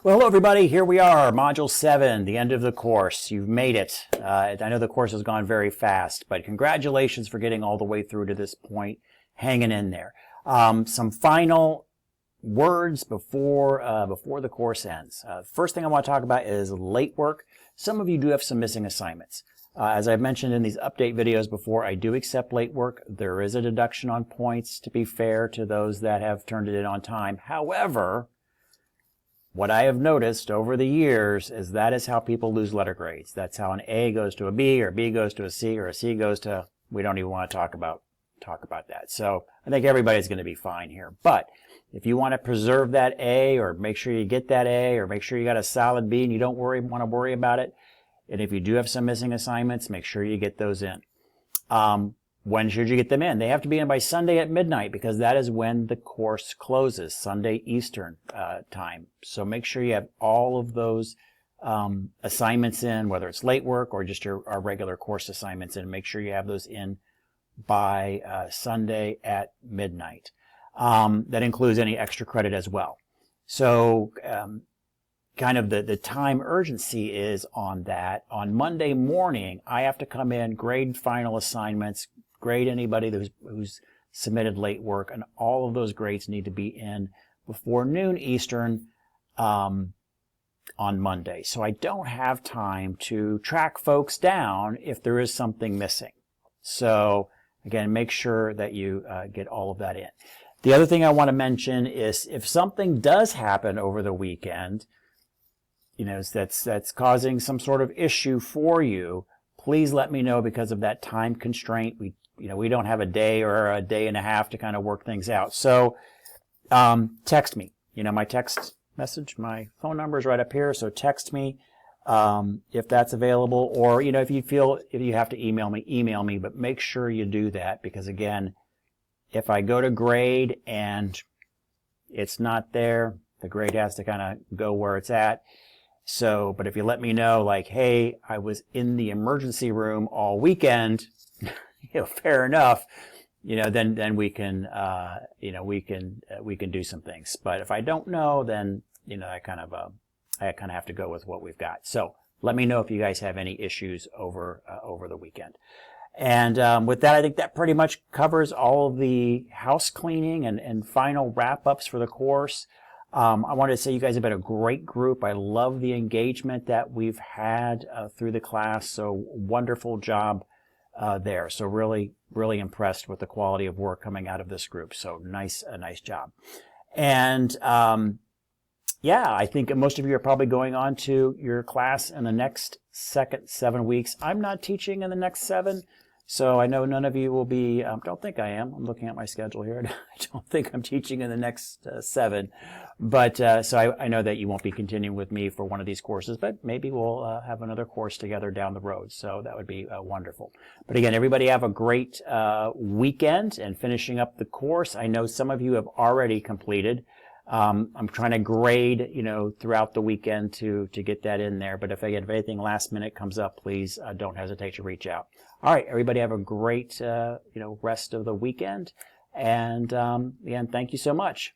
Well, hello everybody, here we are, Module 7, the end of the course. You've made it. I know the course has gone very fast, but congratulations for getting all the way through to this point, hanging in there. Some final words before the course ends. First thing I want to talk about is late work. Some of you do have some missing assignments. As I've mentioned in these update videos before, I do accept late work. There is a deduction on points to be fair to those that have turned it in on time. However, what I have noticed over the years is that is how people lose letter grades. That's how an A goes to a B, or B goes to a C, or a C goes to, we don't even want to talk about that. So I think everybody's going to be fine here. But if you want to preserve that A, or make sure you get that A, or make sure you got a solid B and you don't want to worry about it, and if you do have some missing assignments, make sure you get those in. When should you get them in? They have to be in by Sunday at midnight, because that is when the course closes, Sunday Eastern time. So make sure you have all of those assignments in, whether it's late work or just our regular course assignments in. Make sure you have those in by Sunday at midnight. That includes any extra credit as well. So kind of the time urgency is on that. On Monday morning, I have to come in, grade final assignments, grade anybody who's submitted late work, and all of those grades need to be in before noon Eastern on Monday. So I don't have time to track folks down if there is something missing. So again, make sure that you get all of that in. The other thing I want to mention is if something does happen over the weekend, that's causing some sort of issue for you, please let me know, because of that time constraint. We don't have a day or a day and a half to kind of work things out. So text me. My text message, my phone number is right up here, so text me if that's available. Or if you have to email me, but make sure you do that, because again, if I go to grade and it's not there, the grade has to kind of go where it's at. So, but if you let me know, like, hey, I was in the emergency room all weekend, fair enough, then we can, we can do some things. But if I don't know, then, I kind of have to go with what we've got. So let me know if you guys have any issues over the weekend. And with that, I think that pretty much covers all of the house cleaning and final wrap-ups for the course. I wanted to say you guys have been a great group. I love the engagement that we've had through the class. So wonderful job there. So really, really impressed with the quality of work coming out of this group. So a nice job. And yeah, I think most of you are probably going on to your class in the next 7 weeks. I'm not teaching in the next 7. So I know none of you will be, don't think I am. I'm looking at my schedule here. I don't think I'm teaching in the next 7. But so I know that you won't be continuing with me for one of these courses, but maybe we'll have another course together down the road. So that would be wonderful. But again, everybody have a great weekend and finishing up the course. I know some of you have already completed. I'm trying to grade, throughout the weekend to get that in there. But if anything last minute comes up, please don't hesitate to reach out. All right, everybody have a great, rest of the weekend. And again, thank you so much.